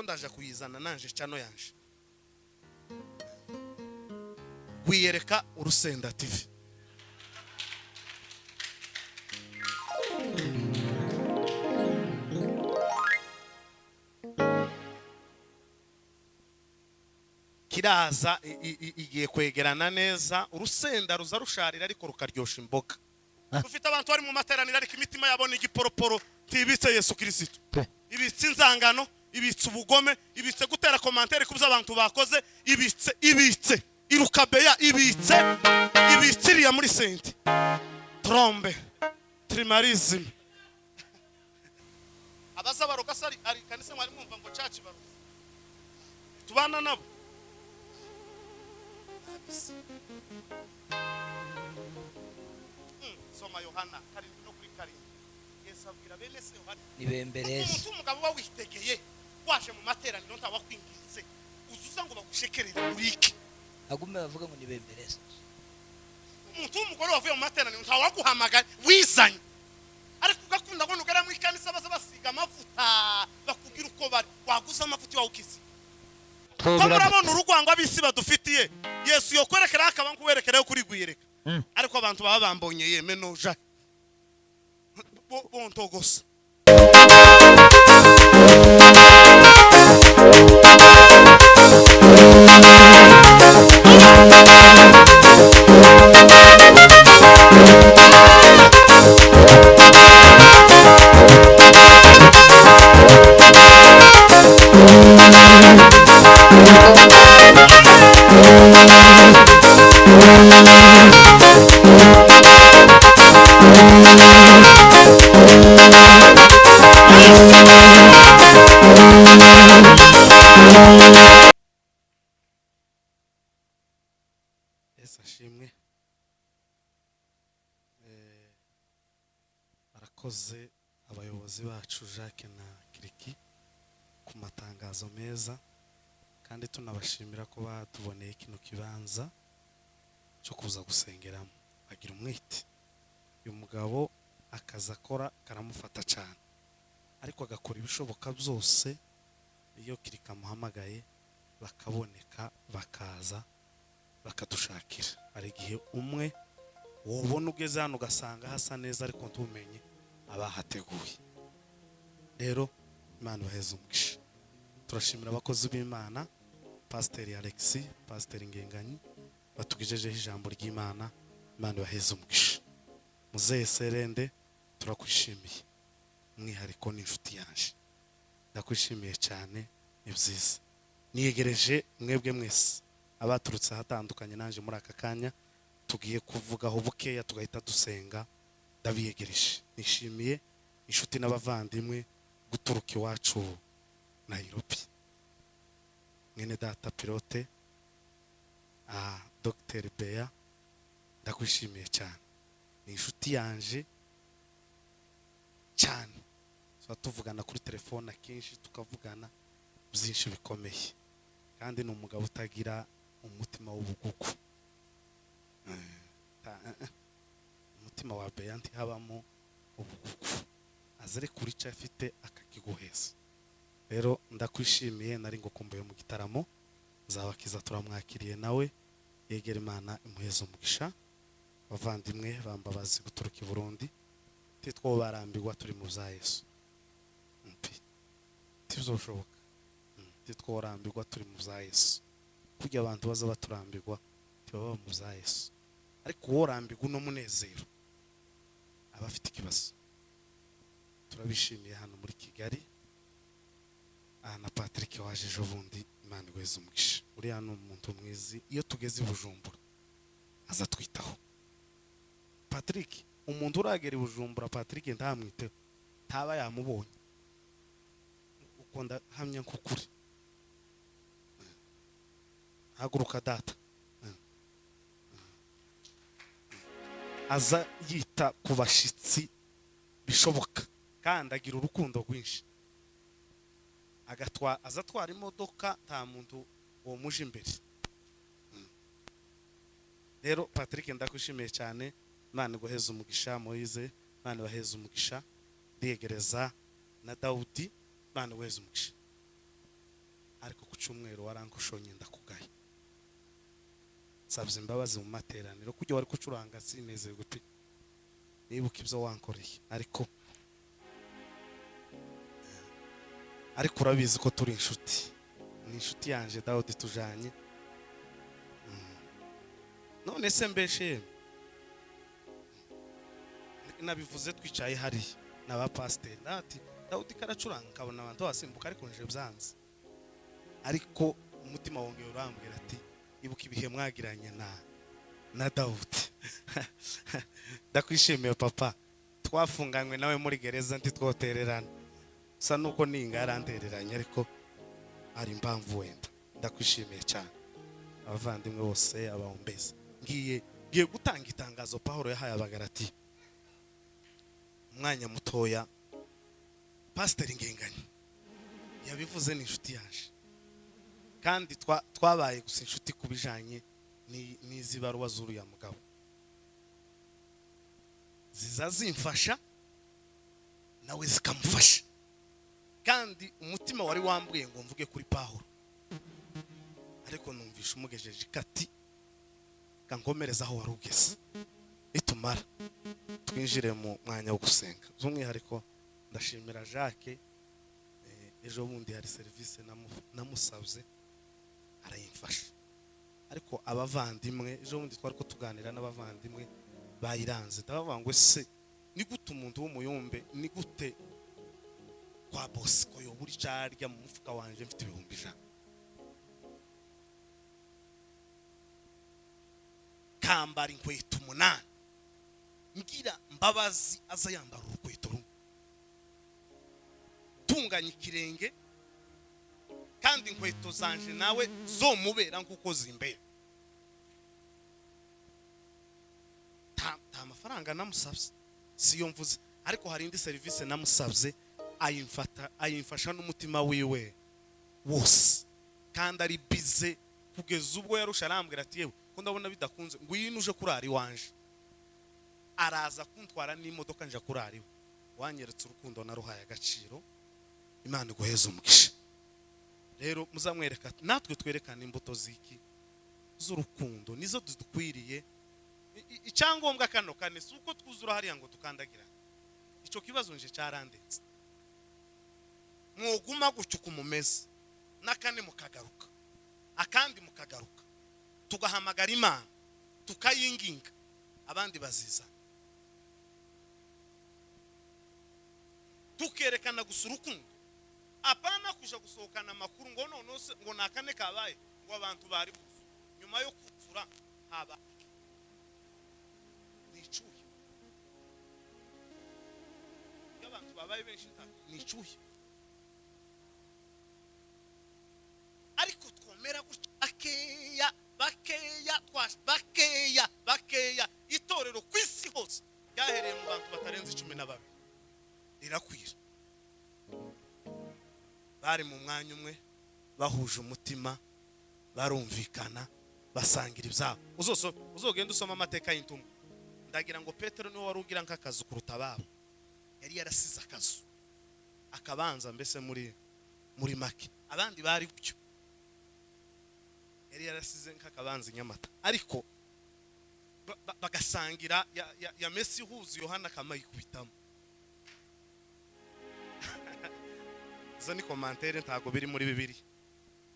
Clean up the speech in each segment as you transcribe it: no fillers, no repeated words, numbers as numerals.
ndaje kuyizana nanje cano yanje wiyereka Urusenda TV. Kiraza igiye kwegerana neza, Urusenda ruza rusharira ariko rukaryosha imboga. Dufite abantu bari mu materaniro ariko imitima yabona igiporoporo tibitse Yesu Kristo. Ibitse inzangano, ibitse ubugome, ibitse gutera commentaire kubuza abantu bakoze, ibitse irukabeya, ibitse iriya muri sente trombe trimarisme. Abaza baroga sari ari kanisa mwari mwumva ngo church baro tubana nabo. Soma Yohana karindwi no kuri karindwi. Yesu abwira bene se Yohana nibembereze umugabo wawitegeye waje mu materaniro ntawakwingize uzuza ngo bagushekerere urike agume bavuga ngo nibembereze. Umuntu umugore wavuye mu materaniro ntawaguhamagara wizanye ariko ugakunda ngo nugara mu ikanisa baza basiga amavuta bakubwira uko bari waguza amavuta wawukize. Murabona urugwango abisi badufitiye Yesu yokwerekera akaba nkuwerekereho kuri gwireka ariko abantu baba bambonye yeme noja bontogosa. Ashimwe. Barakoze abayobozi bacu Jacques na Kiriki ku matangazo meza, kandi tunabashimira ko batuboneye kino kibanza cyo kuza gusengeramo. Bagira umwete. Uyu mugabo akaza akora karamufata cyane, ariko agakora ibishoboka byose iyo Kirika muhamagaye bakaboneka bakaza bakadushakira. Ari gihe umwe wobona ugeze hano ugasanga hasa neza ariko ntumenye abahateguye. Rero Imana baheze umugisha. Turashimira abakozi b'Imana, Pastor Alexis, Pastor Ngenganyi batugejejeho ijambo ry'Imana. Imana baheze umugisha. Muzeye Serende turakwishimiye, mwihariko n'inshuti yanje, ndakwishimiye cyane. Ibyiza niyegereje mwebwe mwese abaturutse hatandukanye nanje muri aka kanya tugiye kuvugaho bukeya tugahita dusenga. Ndabiyegereje, nishimiye inshuti n'abavandimwe guturuka iwacu Nairobi. Mwene data pilote Dr. Beya ndakwishimiye cyane, ni inshuti yanje cyane. Tuvugana kuri telefone akenshi tukavugana byinshi bikomeye, kandi ni umugabo utagira umutima w'ubugugu. Umutima wa Beya ntihabamo ubugugu, azere kuri cyo afite akakiguheza. Rero ndakwishimiye, nari ngo kumbuye mu gitaramo Zabakiza turamwakiriye nawe yegera Imana imuheza umugisha. Bavandimwe bambabazi guturuka i Burundi titwo barambirwa turi mu za Yesu tizoshoboka, titwo barambirwa turi mu za Yesu. Kujya abantu baza baturambirwa tibaba mu za Yesu, ariko worambirwa no munezero abafite ikibazo. Turabishimiye hano muri Kigali. Na Patrick waje ejo bundi, Imana igweze umugisha. Uri hano umuntu mwizi, iyo tugeze i Bujumbura aza twitaho. Patrick umuntu uragera i Bujumbura Patrick ntamwiteho taba yamubonye uko ndahamya nk'ukuri. Haguruka data. Aza yita ku bashitsi bishoboka, kandi agira urukundo rwinshi. Azatwara imodoka nta muntu wo muje imbere. Rero Patrick ndakwishimiye cyane. Imana iguheze umugisha. Moise Imana ibaheze umugisha. Ndiyegereza na Daudi Imana igweze umugisha. cyumweru warankoshonye ndakugaye nsabye imbabazi mu materaniro kujya wari kucuranga sinezerwe pe nibuka ibyo wankoreye ariko urabizi ko turi inshuti ni inshuti yanje Dawudi tujanye none se mbeshe nabivuze twicaye hari n'aba pasteur ati Dawudi karacuranga kabona abantu basimbuka ariko nje byanze ariko umutima wongeye urambwira ati ibuka ibihe mwagiranye na Dawudi ndakwishimiye papa twafunganywe nawe muri gereza ntitwotererana sa nuko ninga yarantereranye ariko ari impamvu wenda ndakwishimiye cyane abavandimwe bose abahombeza ngiye gutanga itangazo Pawulo yahaye abagarati umwanya mutoya Pastor Ngenganye yabivuze ni inshuti yaje kandi twabaye gusa inshuti kubijanye n'izibaruwa z'uriya mugabo ziza zimfasha nawe zikamufasha kandi umutima wari wambwiye ngo mvuge kuri Pawulo ariko numvisha umugejeje kati kankomereza aho warugeze itumara twinjire mu mwanya wo gusenga z'umwihariko ndashimira Jacques ejo bundi hari service namusabye arayimfasha ariko abavandimwe ejo bundi twari ko tuganira n'abavandimwe bayiranze ndabavuga ngo se ni gute umuntu w'umuyumbe ni gute kwa boss ko yo buri cyarya mu mufuka wanje mfite 100,000 kambara inkweto 8 ngira mbabazi aza yambara urukweto rumwe tunganya ikirenge kandi inkweto zanje nawe zo mubera nkuko zimbera ta mafaranga namusabye siyo mvuze ariko hari indi service namusabye ayimfasha n'umutima wiwe wose kandi ari bize kugeza ubwo yarusha arambwira ati yewe ko ndabona bidakunze ngwino uje kurari wanje araza kuntwara n'imodoka nje kurari wanyeretse urukundo naruhaye agaciro Imana iguheze umugisha rero muzamwereka natwe twerekana imbuto ziki z'urukundo nizo dukwiriye icyangombwa kano kane suko twuzura hariya ngo tukandagira ico kibazo nje cyarandetse mwoguma gucyuka umumeze nakane mukagaruka akandi mukagaruka tugahamagara Imana tukayinginga abandi baziza tukerekana gusa urukundo apana kuja gusohokana amakuru ngo nonose ngo nakane kabaye ngo abantu bari buzu nyuma yo kuvura haba nicuye y'abantu babaye benshi nicuye ariko twomera guca bakeya itorero kwisi hose yahereye mu bantu batarenze 12 rirakwira bari mu mwanya umwe bahuje umutima barumvikana basangira ibyabo uzogenda usoma amateka y'intumwa ndagira ngo Petero niwe warugira nk'akazu kuruta babo yari yarasize akazu akabanza mbese muri make abandi bari gutyo yari yarasize nk'akabanza Nyamata ariko bagasangira ya Messi huzu Yohana kamayikubitamo zo ni commentaire ntago biri muri bibiri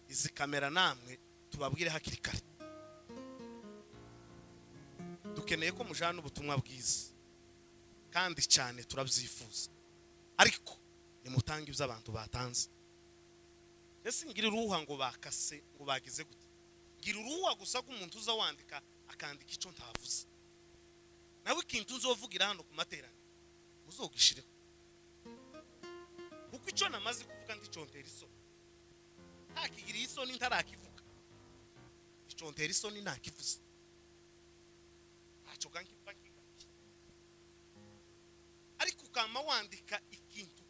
izi kamera namwe tubabwire hakiri kare dukeneye ko mujana ubutumwa bwiza kandi cyane turabyifuza ariko ni mutanga ibyo abantu batanze ese ngira uruha ngo bakase ngo bagize gute ngira uruha gusa ko umuntu uza wandika akandika ico ntavuze nawe ikintu uzovugira hano ku materaniro uzogishireho kuko ico namaze kuvuga ndicontera isoni ntakigira isoni ntarakivuga icontera isoni ntakivuze aco kankipa ariko kama wandika ikintu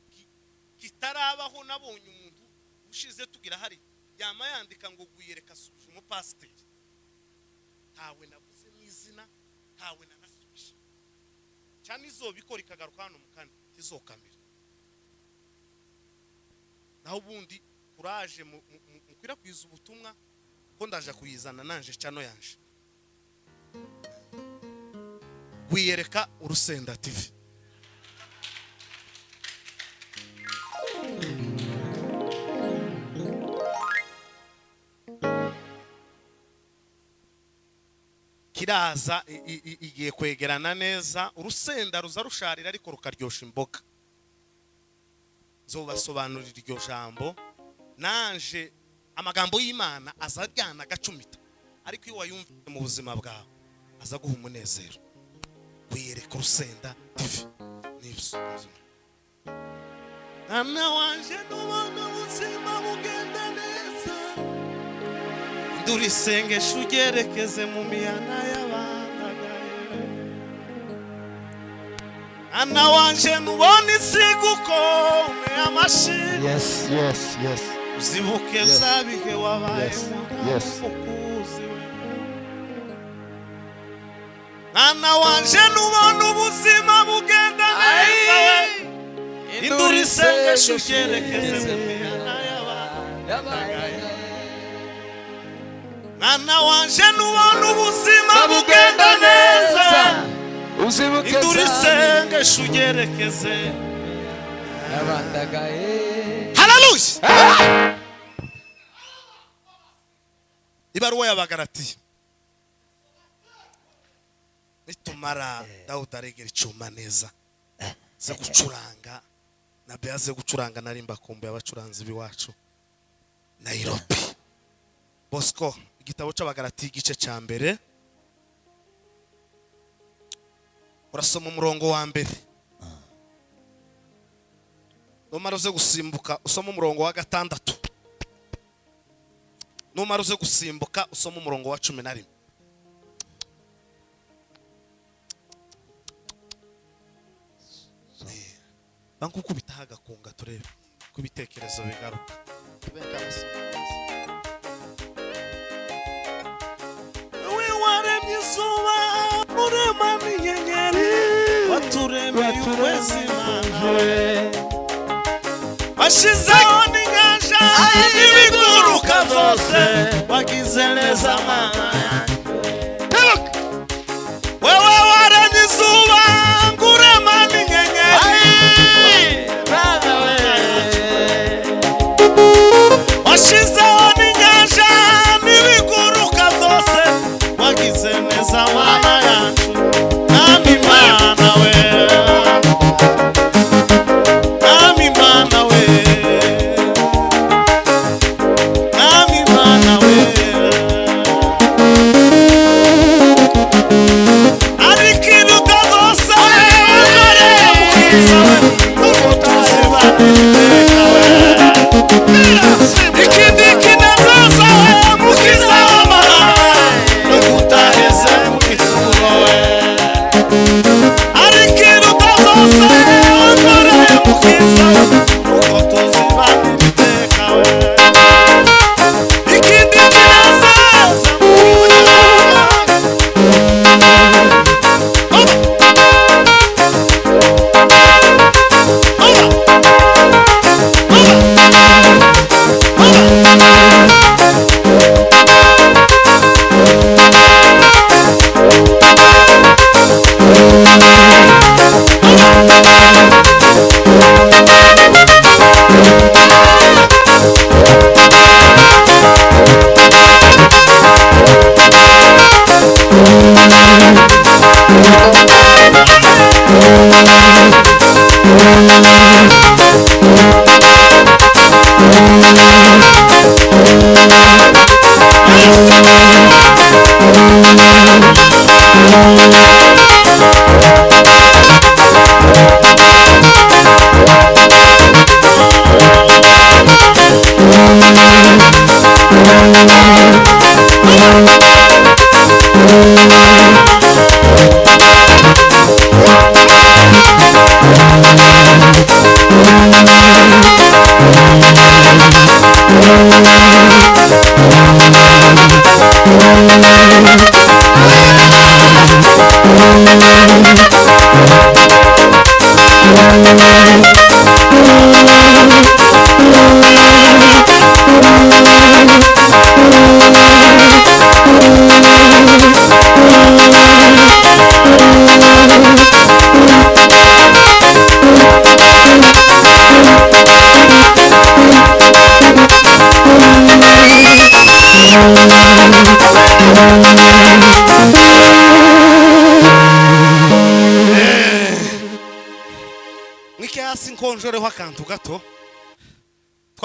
kitarabaho nabonye umuntu ushize tugira hari yama yandika ngo guyereka suje mu pastor tawe navuze n'izina tawe nanasubisha cyane izobikora ikagaruka hano mukandi izokamera naho bundi kuraje mukwirakwiza ubutumwa ko ndaje kuyizana nanje cyano yanje wiyereka Urusenda TV. Kiraza igiye kwegerana neza, urusenda ruza rusharira ariko rukaryosha imboga. Zobasobanurira iryo jambo nanje amagambo y'Imana azaryana gacumita, ariko iyo wayumvise mu buzima bwawe aza guha umunezero. Wiyereka Urusenda TV nibyo. Mwana wanje nubona ubuzima bugenda neza, ndura isengesho ugerekeze mu mihana y'abandagaye. Mwana wanje nubona isi gukome amashyi, Yes, yes, yes. uzibuke za bihe wabayemo ukuzi we. Mwana wanje nubona ubuzima bugenda neza we, indura isengesho ugerekeze mu mihana y'abandagaye. Mwana wanje nubona ubuzima bugenda neza, indura isengesho ugerekeze Yabandagaye. Hallelujah. Ibaruwa y'Abagalatiya. Nitumara Dawudi aregera icyuma neza ze gucuranga, na Bea ze gucuranga, narimba kumbe abacuranzi biwacu Nairobi. Bosco, igitabo cy'Abagalatiya igice cya mbere urasoma umurongo wa mbere, numara uze gusimbuka usoma umurongo wa 6, numara uze gusimbuka usoma umurongo wa 11. Bankuko bitahaga kunga turebe kubitekerezo bigaruka. We waremye izuba urema n'inyenyeri, waturemeye ukwezi manje, washizeho n'inyanja n'ibiguruka byose, wagize neza Mana yanjye. Wewe waremye izuba ngurema n'inyenyeri, washizeho n'inyanja n'ibiguruka byose, wagize neza Mana yacu. Nami Mana we, nami Mana we, nami Mana we, ariko iruta zose wakoreye mukiza we, nuko tuzibanira iteka we. Ikindi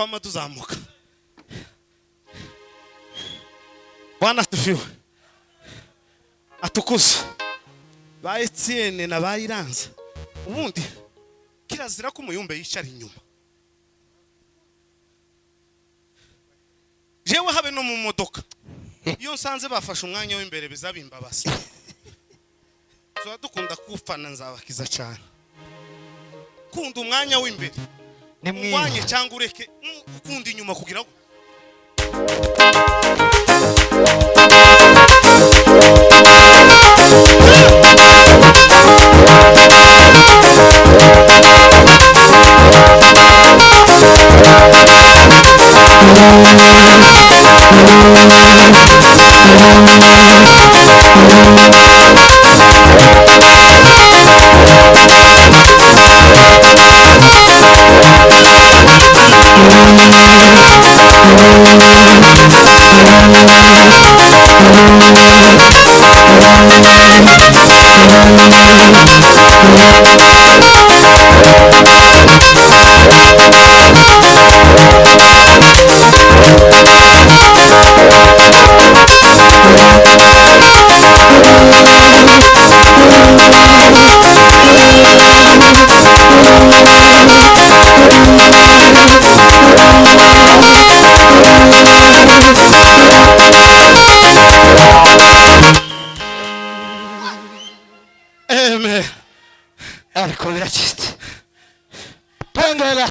twama tuzamuka. Bwana asifiwe. Atukuze. Ba Etienne na ba Iranza. Ubundi kirazira ko umuyumbe yicara inyuma. Jewe habe no mu modoka. Iyo nsanze bafashe umwanya w'imbere bizabimbabasa. Tuba dukunda kufana nzabakiza cyane. Kunda umwanya w'imbere. Umwanya cyangwa ureke ukunda inyuma kugira ngo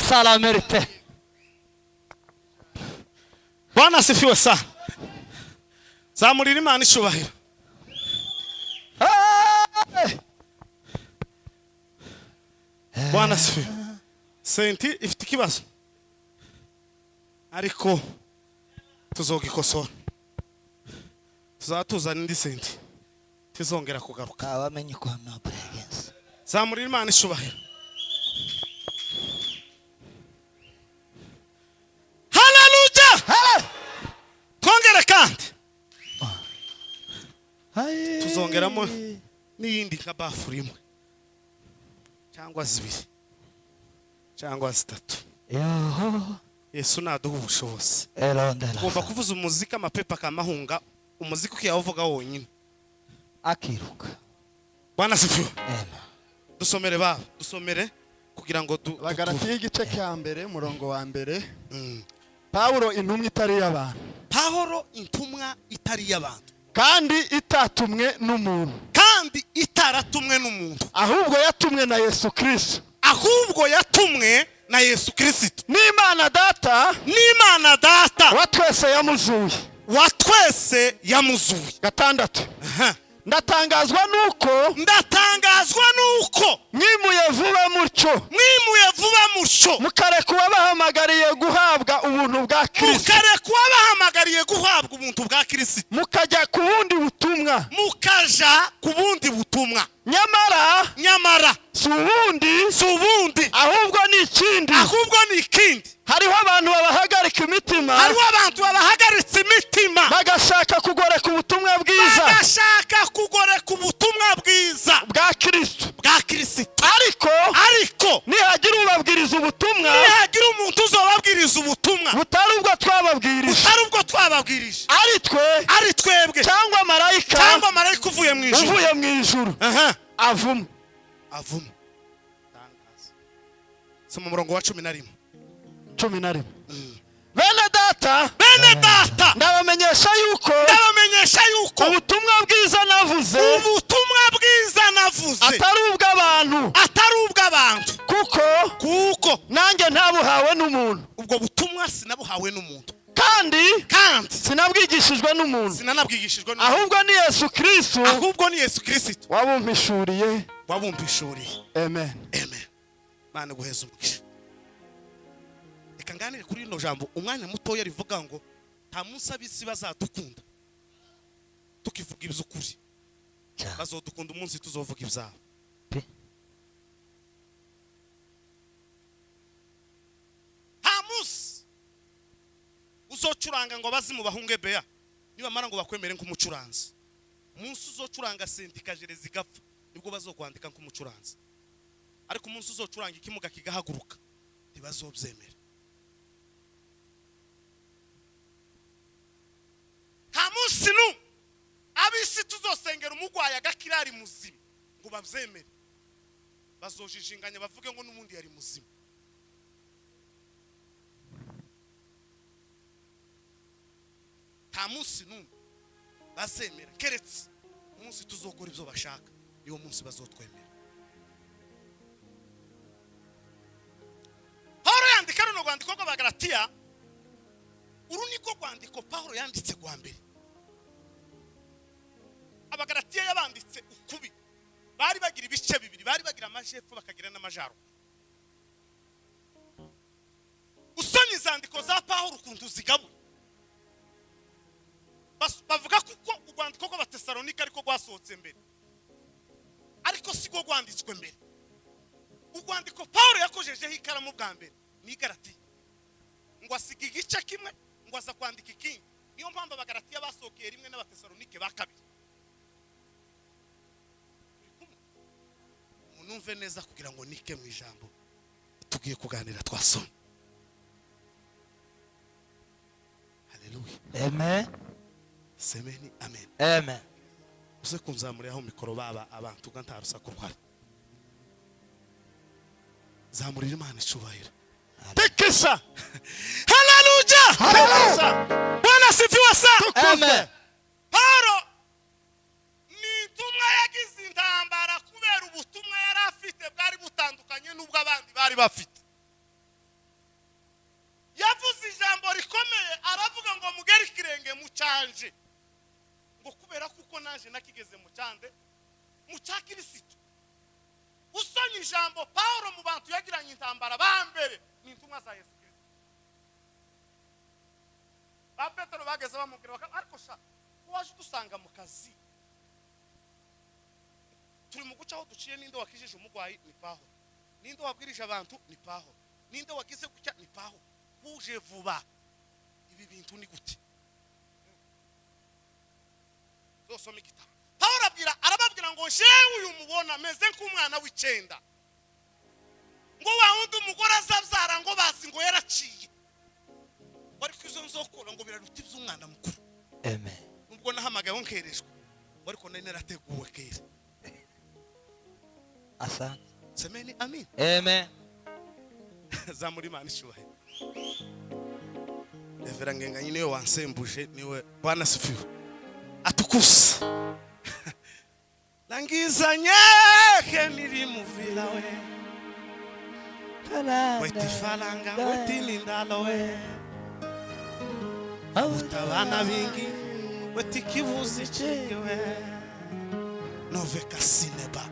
sala merite. Bwana asifiwe sana. Zamurira Imana ishubahiro. Bwana asifiwe. Senti ifite ikibazo. Ariko tuzogikosora. Tuzatuzana indi senti. Tizongera kugaruka. Abamenye ko hano pregense. Zamurira Imana ishubahiro. Twongere kandi tuzongeramo n'iyindi nka bafuri imwe cyangwa zibiri cyangwa zitatu. Yesu naduha ubushobozi. Ugomba kuvuza umuziki amapepa kamahunga, umuziki ukiyavuga wonyine akiruka. Bwana asifiwe. Dusomere baba, dusomere kugira ngo Bagalatiya igice cya mbere murongo wa mbere. Pawulo intumwa itari y'abantu. Pawulo intumwa itari y'abantu. Kandi itatumwe n'umuntu. Kandi itaratumwe n'umuntu. Ahubwo yatumwe na Yesu Kristo. Ahubwo yatumwe na Yesu Kristo. N'Imana Data. N'Imana Data. Watwese yamuzuye. Watwese yamuzuye. Gatandatu. Ndatangazwa nuko mwimuye vuba mutyo mukareka uwabahamagariye guhabwa ubuntu bwa Kristo mukajya ku bundi butumwa nyamara si ubundi ahubwo ni ikindi hariho abantu babahagaritse imitima bagashaka kugoreka ubutumwa bwiza bwa Kristo ariko nihagira ubabwiriza ubutumwa butari ubwo twababwirije ari twebwe cyangwa marayika uvuye mu ijuru avuma. Soma umurongo wa 11. Bene data ndabamenyesha yuko ubutumwa bwiza navuze atari ubw'abantu kuko nanjye ntabuhawe n'umuntu. Ubwo butumwa sinabuhawe n'umuntu kandi sinabwigishijwe n'umuntu ahubwo ni Yesu Kristo wabumpishuriye. Amen. Mana guheza umugisha. Reka nganire kuri ino jambo umwanya mutoya rivuga ngo nta munsi abisi bazadukunda tukivuga iby'ukuri, bazodukunda umunsi tuzovuga ibyabo. Nta munsi uzocuranga ngo bazi mu bahunge beya niba mara ngo bakwemere nk'umucuranzi. Umunsi uzocuranga sendika jerezi gapfa nibwo bazokwandika nk'umucuranzi. Ariko umunsi uzocuranga ikimuga kigahaguruka ntibazobyemera. umugwayi agakira ari muzima ngo bavyemere bazojijinganya bavuge ngo n'umundi yari muzima. nta munsi n'umwe bazemera keretse umunsi tuzokora ibyo bashaka niwo munsi bazotwemera. Paulo yandika runo rwandiko rw'Abagalatiya, uru niko rwandiko Paulo yanditse rwa mbere. Abagalatiya yabanditse ukubi, bari bagira ibice bibiri, bari bagira amajepfo bakagira n'amajyaruguru. Usomye izandiko za Paulo ukuntu zigabura, bavuga kuko urwandiko rw'Abatesalonika ariko rwasohotse mbere, ariko si rwo rwanditswe mbere. Urwandiko Paulo yakojejeho ikaramu bwa mbere ni Galatiya, ngo asiga igice kimwe ngo aza kwandika ikindi. Niyo mpamvu Abagalatiya basohokeye rimwe n'Abatesalonike ba kabiri. Munumve neza kugira ngo nike mu ijambo tugiye kuganira twasoma. Haleluya. Amen. Semeni amen. Amen. Uze kunzamurira aho mikoro baba abantu gantarusaku rwari. Zamurira Imana icubahiro. Tekesa. Haleluya. Haleluya. Bwana sifiwe sana. Amen. Paulo ni tumwe yagize intambara kubera ubutumwa yari afite bwari butandukanye n'ubwo abandi bari bafite. Yavuze ijambo rikomeye aravuga ngo mugere ikirenge mu canje, ngo kubera kuko naje nakigeze mu cande mu cya Kristo. Usonye ijambo Paulo mu bantu yagiranye intambara ba mbere ni intumwa za Yesu Kristo. Ba Petero bageze bamubwira ariko sha waje dusanga mu kazi turi mu guca aho duciye, ninde wakijije umugwayi ni Paulo, ninde wabwirije abantu ni Paulo, ninde wagize gucya ni Paulo, uje vuba ibi bintu ni gute? Zosoma igitabo. Paulo arababwira ngo jewe uyu mubona meze nk'umwana w'icenda, ngo wawundi umugore azabyara ngo bazi ngo yaraciye, bari kwizo nzokora ngo biraruta iby'umwana mukuru. Amen. Ubwo nahamagaye nkerejwe, ariko nari narateguwe kera. Asante. Semeni amen. Amen. Zamuri Imana ishubahe. Revera Ngenga nyine wansembuje niwe Bwana sifiwe. Atukusa. Langizanye keniri muvila we. Weti falanga weti nindalo we. Utabana bingi weti kivuzi chewe. Noveka sineba.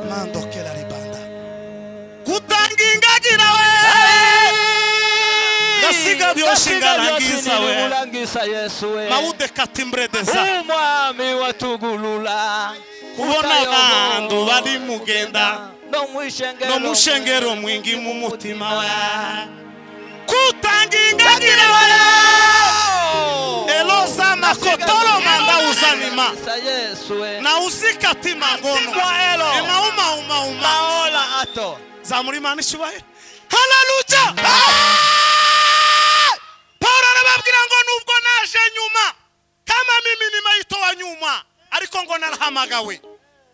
Mando kela ribanda. Kutangingagira we. Gasiga byoshinga langisa we. Mulangisa Yesu we. Maude katimbre deza. Umwami watugulula. Kubona abantu bari mugenda. No mushengero mwingi mu mutima we. Kutangingagira we. Eloza makotoro manda uzanima. Na usika timangono. Uma. Maola ato. Zamuri Imana ishubahe. Haleluya. Paulo arababwira ngo nubwo naje nyuma kama mimi nimeitoa nyuma ariko ngo narahamagawe.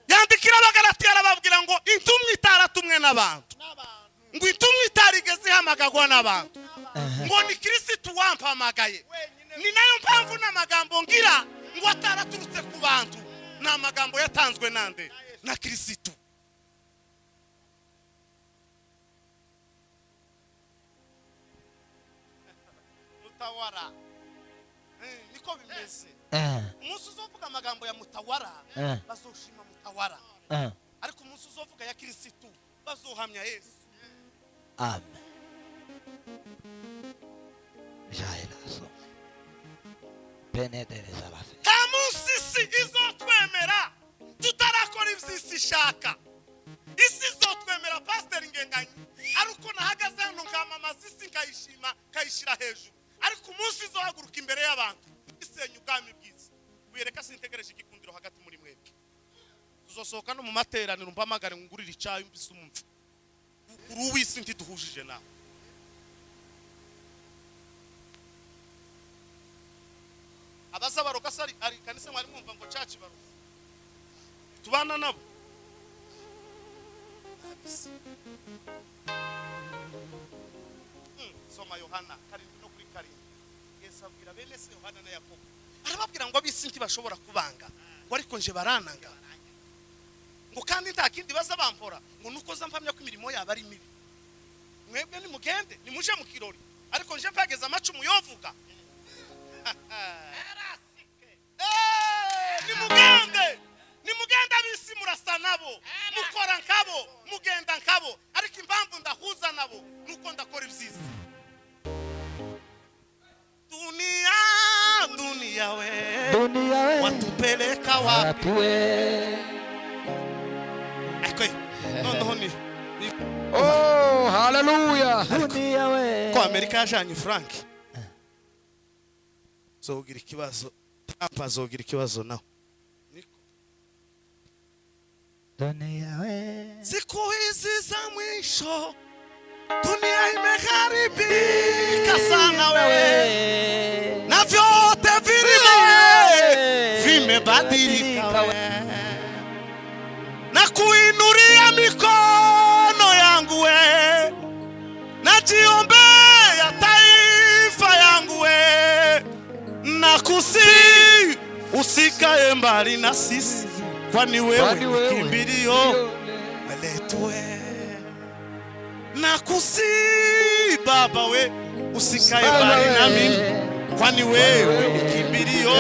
Yandikira Abagalatiya arababwira ngo intumwa itaratumwe n'abantu, ngo intumwa itarigeze ihamagagwa n'abantu, ngo ni Kristo wampamagaye. Ni nayo mpamvu n'amagambo ngira ngo ataraturutse ku bantu, n'amagambo yatanzwe nande na Kristo. Mutawara niko bimeze. Umunsi uzovuga amagambo ya Mutawara bazoshima Mutawara, ariko umunsi uzovuga ya Kristo bazohamya Yesu. Amen. Jairaso. Benedereza bafe. Kamunsi si izotwemera tutarakora ivyisi shaka. Isi izotwemera Pastor Ngenganyi ariko nahagaze hano nkamamaza isi kayishira hejuru, ariko umunsi izohaguruka imbere y'abantu isenya ubwami bwiza. Wiyereka sintegereje igikundiro hagati muri mwebwe. Tuzosohoka no mu materaniro mpamagare ngurira icyayi mbise umumva. Uruwisi ntiduhujije nawe. Abaza baroga sari ari kanisa mwari mwumva ngo church baroga tubana nabo soma Yohana karindwi no kuri karindwi Yesu abwira bene se Yohana na Yakobo arababwira ngo abisi ntibashobora kubanga ngo ariko nje barananga ngo kandi nta kindi baza bampora ngo nuko zampamya ko imirimo yaba ari mibi mwebwe ni mugende ni muje mu kirori ariko nje mpageza amacumu yovuga ni mugende abisi murasa nabo mukora nkabo mugenda nkabo ariko impamvu ndahuza nabo nuko ndakora ibyiza dunia we watupeleka wapi akwe noneho ni oh haleluya dunia we ko Amerika yajanye Frank zogira ikibazo Trump zogira ikibazo naho dunia we siku hizi za mwisho dunia imeharibika sana wewe na vyote vimebadilika wewe na kuinuria mikono yangu wewe najiombea taifa yangu wewe na kusi usikae mbali na sisi kwani wewe kimbilio letu wewe na kusi baba we usikae mbali na mimi kwani wewe ni kimbilio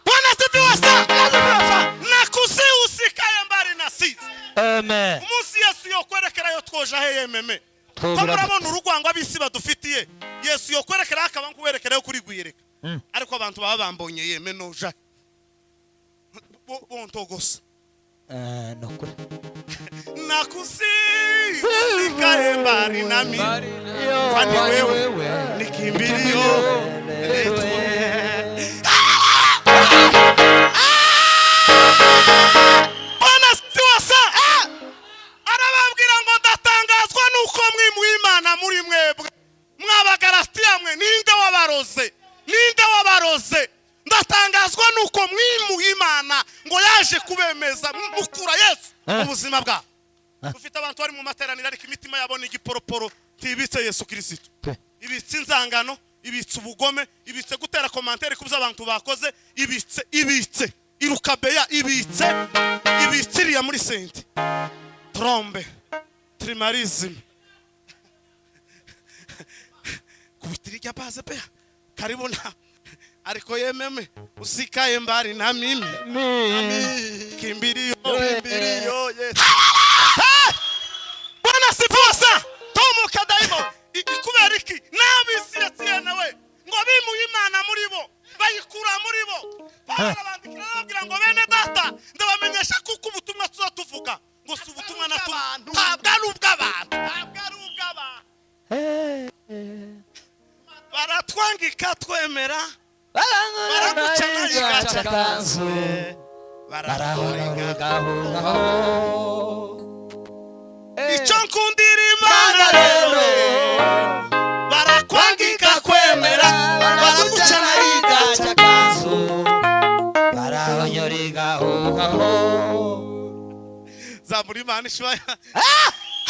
Bwana sifiwe sana na kusi usikae mbali na sisi amen umunsi Yesu yokwerekera yo twoja heye meme ko murabona urugwango abisi badufitiye Yesu yokwerekera akaba nkuwerekera yo kuri gwireka ariko abantu baba bambonye yeme noja bontogosa nokuri nakusi usikae mbali na mimi kwani wewe ni kimbilio letu Bwana siwasa arababwira ngo ndatangazwa nuko mwimana muri mwebwe mwabagarastiya mwe ninde wabaroze ndatangazwa nuko mwimana ngo yaje kubemeza mukura Yesu ubuzima bwa dufite abantu bari mu materaniro ariko imitima yabona igiporoporo tibitse Yesu Kristo ibitse inzangano ibitse ubugome ibitse gutera commentaire kubza abantu bakoze ibitse irukabeya ibitse iriya muri sente trombe trimarisme kubitirija baze pe karibona ariko yememe usikae mbali na mimi kimbilio Yesu Bwana sifiwe sana tomuka daimo ikuberiki nabisi yatienewe ngo bimuyimana muri bo bayikura muri bo barabandikira babwira ngo bene data ndabamenyesha kuko ubutumwa tuzotuvuga ngo si ubutumwa n'abantu ntabwo ari ubw'abantu baratwangika twemera baragucana igacakanzu barahoraho icyo nkundira Imana rero barakwangika kwemera baragucana igacakanzu barahonyorigaho zaburi Imana ishwaya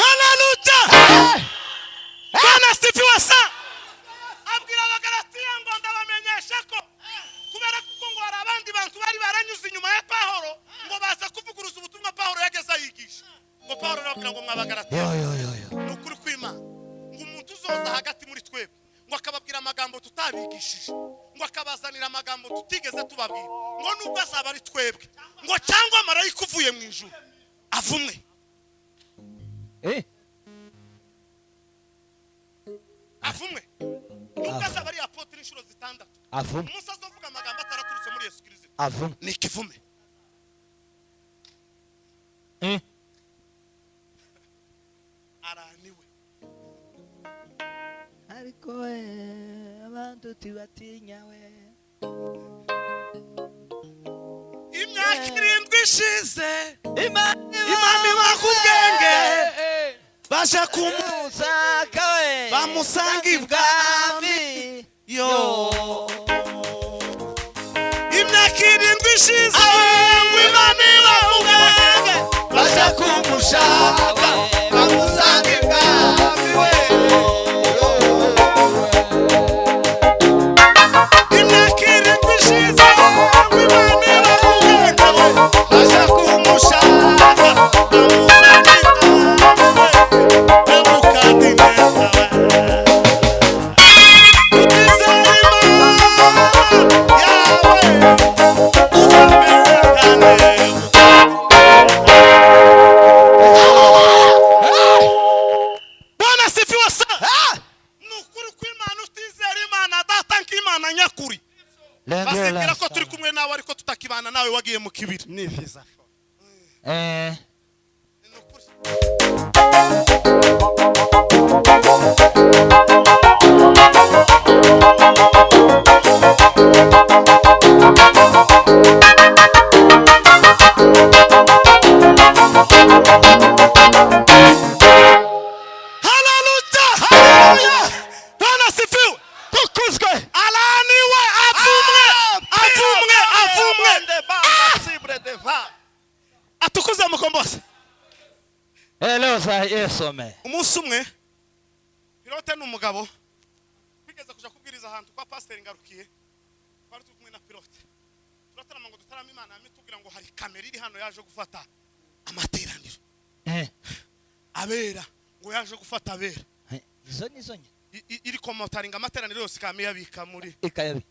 haleluya Bwana sifiwe sana abwira abagaratiya ngo ndabamenyesha ko kubera kuko ngo hari abandi bantu bari baranyuze inyuma ya Pawulo ngo baza kuvuguruza ubutumwa Pawulo yageze yigisha ngo Pawulo arabwira ngo mwabagaratiya nukuri kwima ngo umuntu uzoza hagati muri twebwe ngo akababwira amagambo tutabigishije ngo akabazanira amagambo tutigeze tubabwira ngo nubwo azaba ari twebwe ngo cyangwa marayika uvuye mu ijuru avumwe avumwe nubwo azaba ari apotre inshuro zitandatu avumwe umunsi azovuga amagambo ataraturutse muri Yesu Kristo avumwe ni ikivume araniwe ariko abantu tibatinya we imyaka 7 ishize Imana ibakubwenge baje Musaka we bamusanga ibwami yo imyaka irindwi ishize w'Imana ibavuge baje kumushaka bamusanga ibwami we imyaka irindwi ishize w'Imana ibavuge baje kumushaka bamusanga ibwami we basibwira ko turi kumwe nawe ariko tutakibana nawe wagiye mu kibiri nifiza umunsi umwe pilote n'umugabo bigeze kuja kubwiriza ahantu kwa pasteur Ngarukiye twari turi kumwe na pilote turatarama ngo dutarama Imana yamitubwira ngo hari kamera iri hano yaje gufata amateraniro abera ngo yaje gufata abera izo nizo iri komotaringa amateraniro yose kamiyabika muri ikayabi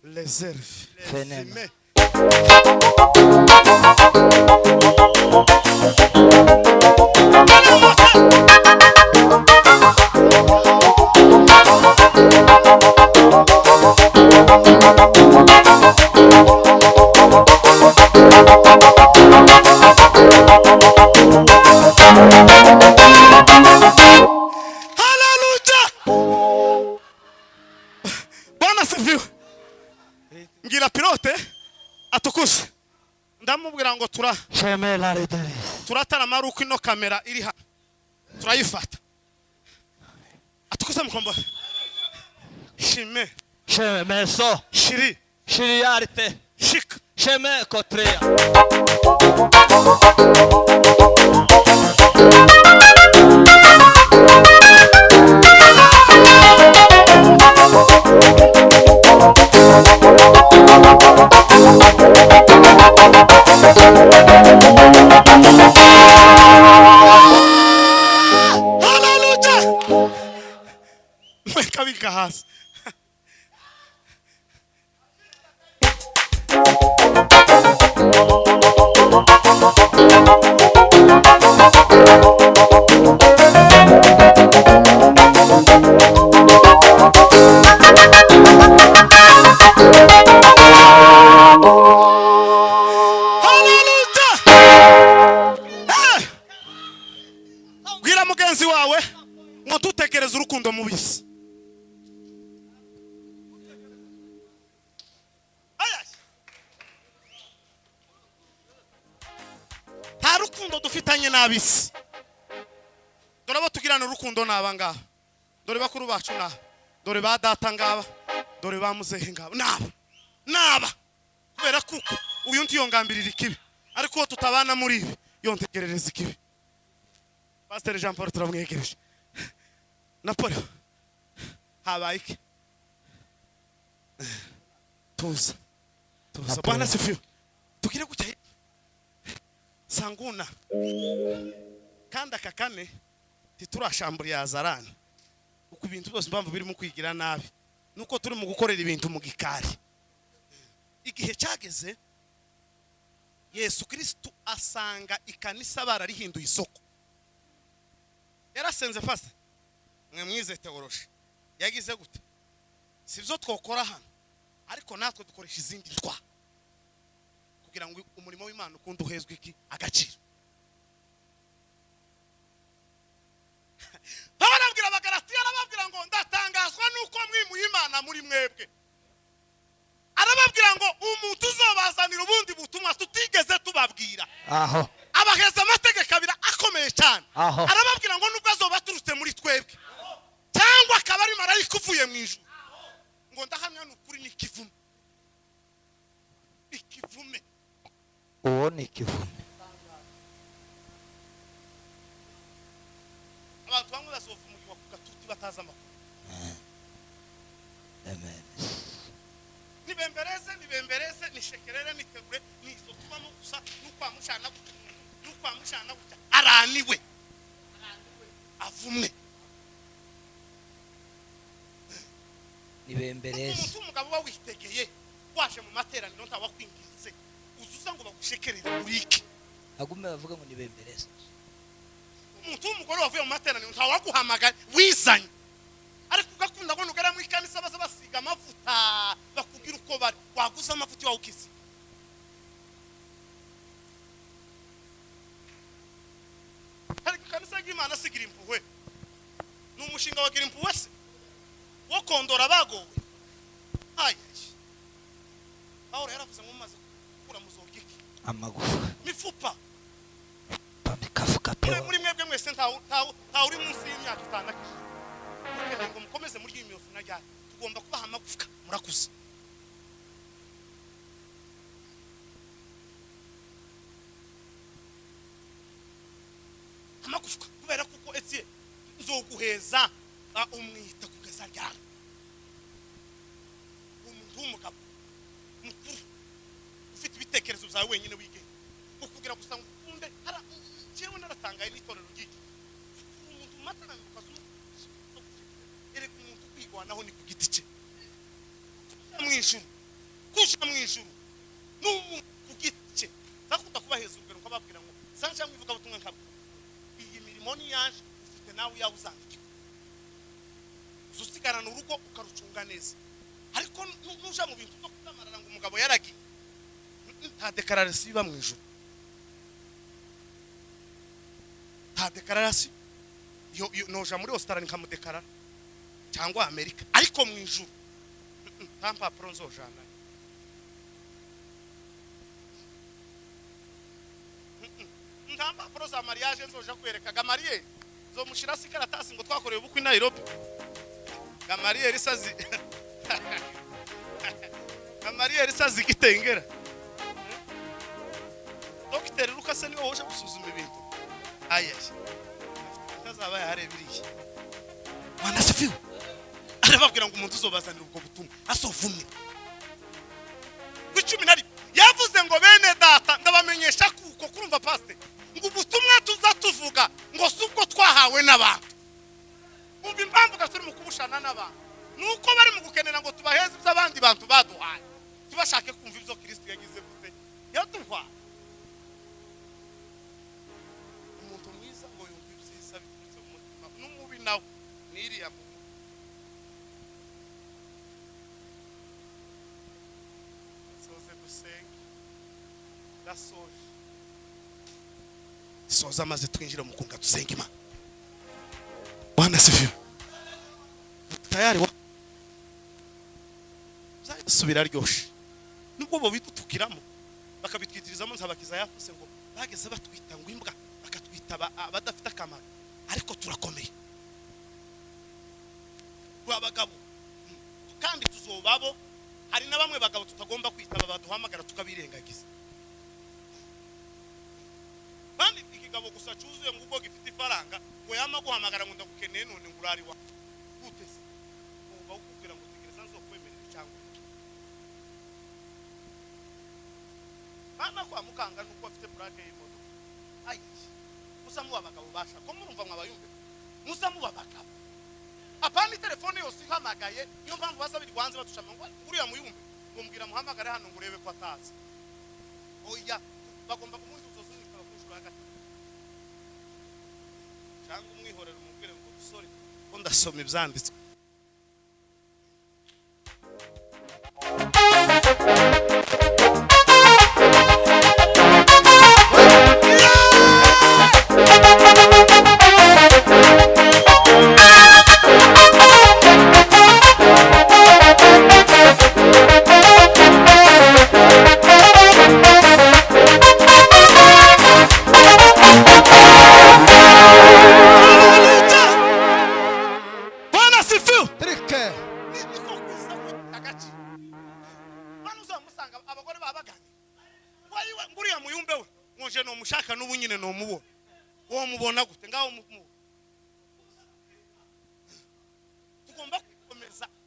reserve fenema ngira pilote atukuse ndamubwira ngo turatarama ruko ino kamera iri hano turayifata atukuse mukombo shime so shiri yarite shik sheme kotrea mwekabika hasi bwira mugenzi wawe ngo tutekereze urukundo mubisi nta rukundo dufitanye n'abisi dore abo tugirana urukundo naba ngaba dore bakuru bacu naba dore ba data ngaba dore ba muzehe ngaba naba kubera kuko uyu ntiyongambirira ikibi ariko uwo tutabana muri ibi yontegerereza ikibi Pastor Jean Paul turamwegereje Napoli habaye iki tuza bwana sifiwe tukire gutya sanguna kandi akakane titurashambura yazarana uko ibintu byose mbamvu biri mu kwigira nabi nuko turi mu gukorera ibintu mu gikari igihe cyageze Yesu Kristo asanga ikanisa bararihinduye isoko yarasenze pasta mwe mwize teoloji yagize gute sivyo twokora hano ariko natwe dukoresha izindi ntwa kugira ngo umurimo w'Imana ukundi uhezwe iki agaciro barabwira abagalatiya arababwira ngo ndatangazwa nuko mwimuye Imana muri mwebwe arababwira ngo umuntu uzobazanira ubundi butumwa tutigeze tubabwira aho abaheza amategeko abira akomeye cyane arababwira ngo nubwo uwo ni ikivume. abantu bamwe bazovumugirwa ku gatuti bataza amakuru. Amen. Nibembereze nishekerere nitegure nizo tubamo gusa n'ukwamushana gutya araniwe avumwe. Nibembereze umuntu umugabo wa witegeye waje mu materaniro ntawakwinginze uzuza ngo bagushekerere urike agume bavuga ngo nibembereze. umuntu w'umugore wavuye mu materaniro ntawaguhamagara wizanye ariko ugakunda ngo nugera mu ikanisa baza basiga amavuta bakubwira uko bari waguza amavuta yawe ukisi. ariko ikanisa y'Imana sigira impuhwe ni umushinga wagira impuhwe se wo kondora bagowe. Pawulo yaravuze ngo mumaze gukura muzorya iki? Amagufa mifupa bamikafuka pe. muri mwebwe mwese nta uri munsi y'imyaka 6 ukeneye ngo mukomeze muri iyi miyofu najya tugomba kubaha amagufwa murakuze. amagufwa kubera kuko etiye nzoguheza umwita kugeza ryari. umuntu w'umugabo mukuru ufite ibitekerezo byawe wenyine wige ukubwira gusa ukunde jewe naratangaye n'itorero ryiki umuntu matana mukazu ere umuntu kwigwanaho ni ku giti cye kusha mwijuru n'umuntu ku giti cye zakuta kubaheza urugero nkababwira ngo sanje mwivuga butumwa nkabo iyi mirimo ni yaje ufite nawe yawuzandike uzusigarana urugo ukarucunga neza. ariko nuja mu bintu byo kutamarara ngo umugabo yaragiye nta dekararasi iba mu ijuru. nta dekararasi noja muri Australia nkamudekarara cyangwa Amerika ariko mu ijuru nta mpapuro nzojana. nta mpapuro za mariage nzoja kwereka Gamariye zomushira sikaratasi ngo twakoreye ubukwe i Nairobi. Gamariye risazi Gamariye risazi gitengera. Dr. Lucas niwe woje gusuzuma ibintu. Ayaje tazaba yaharebiriye mwana sifiwe arababwira ngo umuntu uzobazanira ubwo butumwa asovumye. Gucumi nari yavuze ngo bene data ndabamenyesha kuko kurumva pastor ngo ubutumwa tuzatuvuga ngo subwo twahawe n'abantu. umva impamvu gasuri mu kubushana n'abantu nuko bari mu gukenera ngo tubaheze by'abandi bantu baduhaye tubashake kumva ibyo Kristo yagize gute yaduhaye. umuntu mwiza ngo yumva ibyiza biturutse mu mutima n'umubi nawe niriya mu soze gusenga soza maze twinjira mu kunga dusenga Imana. Bwana sifiwe. Tayari wa subira ryoshe nubwo bo bitutukiramo bakabitwitirizamo nzabakiza yafuse ngo bageze batwita ngo imbwa bakatwita abadafite akamaro ariko turakomeye abagabo kandi tuzobabo. hari na bamwe bagabo tutagomba kwitaba baduhamagara tukabirengagiza. Bandi ikigabo gusa cyuzuye ngo ubwo gifite ifaranga ngo yama guhamagara ngo ndagukeneye none ngurari wa gutese uba ukubwira ngo tegereza nzo kwemerera cyangwa bana kwa mukanga nuko afite plaque y'imodoka. Ayi musa mu abagabo basha ko murumva mwabayumbe musa mu abagabo apani telefone yose ihamagaye niyo mpamvu basabiri gwanze batushama ngo uriya muyumbe ngombwira muhamagare hano ngurebe ko atazi. Oya bagomba kumuntu uzozunika bakushura hagati cyangwa umwihorera umubwire ngo sorry ko ndasoma ibyanditswe. ubu nyine no mubona wo mubona gute ngaho tugomba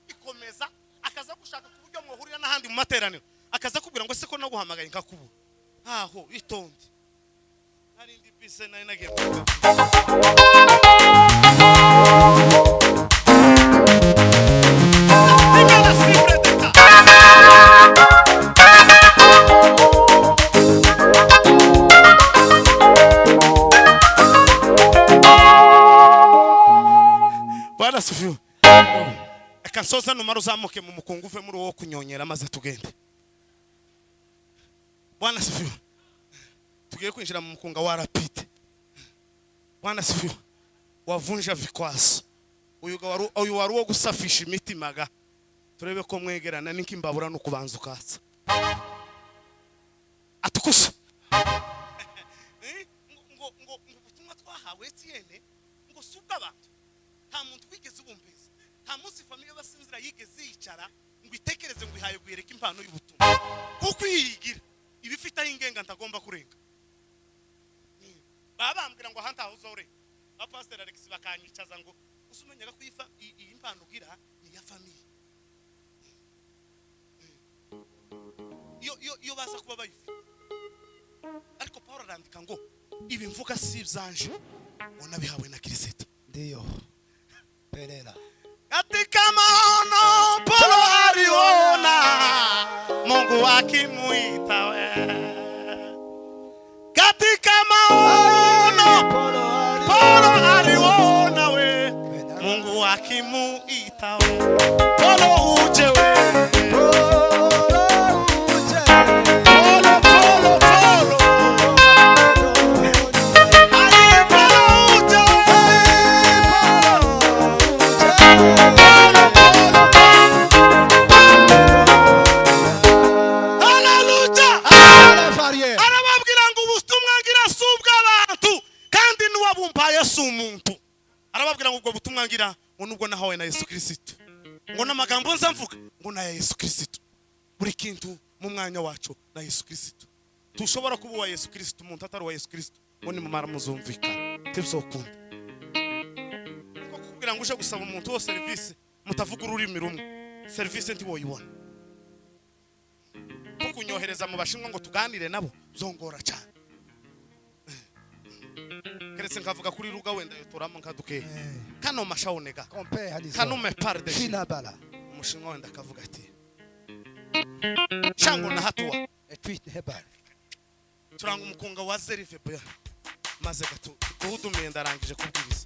ikomeza akaza gushaka kuburyo muhurira n'ahandi mu materaniro akaza kubwira ngo se ko naguhamagaye nkakubura aho itonde hari indi bise nari nagiye Bwana sifiwe. Akansoza numara uzamuke mu mukungu uve muri wo kunyonyera maze tugende. Bwana sifiwe. Tugiye kwinjira mu mukunga wa rapide. Bwana sifiwe. Wavunja vikwazo. Uyu wari wo gusafisha imitima ga. Turebe ko mwegerana n'inkimbabura no kubanza ukatsa. Atukusa. ngo ubutumwa twahawe Etienne ngo subwa abantu. Nta muntu wigeze ubumvise. Nta munsi famille basinzira yigeze yicara ngo itekereze ngo ihaye guyereka impano y'ubutumwa. Kuko yigira ibifite ingenga ntagomba kurenga. Babambwira ngo hanta uzore. Ba Pastor Alex bakanyicaza ngo usumenyera ko iyi impano ugira ni ya famille. Yo baza kuba bayifite. Ariko Paulo arandika ngo ibi mvuga si byanje unabihawe na Kristo. Ndiyo. Perera. Katika maono Paulo aliona Mungu akimuita we. Katika maono Paulo aliona we Mungu akimuita we. Paulo uje we. Arababwira ngo ubwo butumwa ngira ngo nubwo nahawe na Yesu Kristo ngo namagambo nzamvuga ngo na Yesu Kristo buri kintu mu mwanya wacu na Yesu Kristo tushobora kuba wa Yesu Kristo umuntu atari wa Yesu Kristo ngo ni mumara muzumvika tibizokunda ko kugira ngo uje gusaba umuntu wo service mutavuga ururimi rumwe service ndi woyibona ko kunyohereza mu bashinwa ngo tuganire nabo zongora cyane keretse nkavuga kuri ruga wenda yotoramo nkaduke kano mashawonega kano me parde Finabala. umushinwa wenda kavuga ati chango na hatwa Etwite hebal. turanga umukunga wa Zerife bya maze gato kuhudumiye ndarangije kubwiriza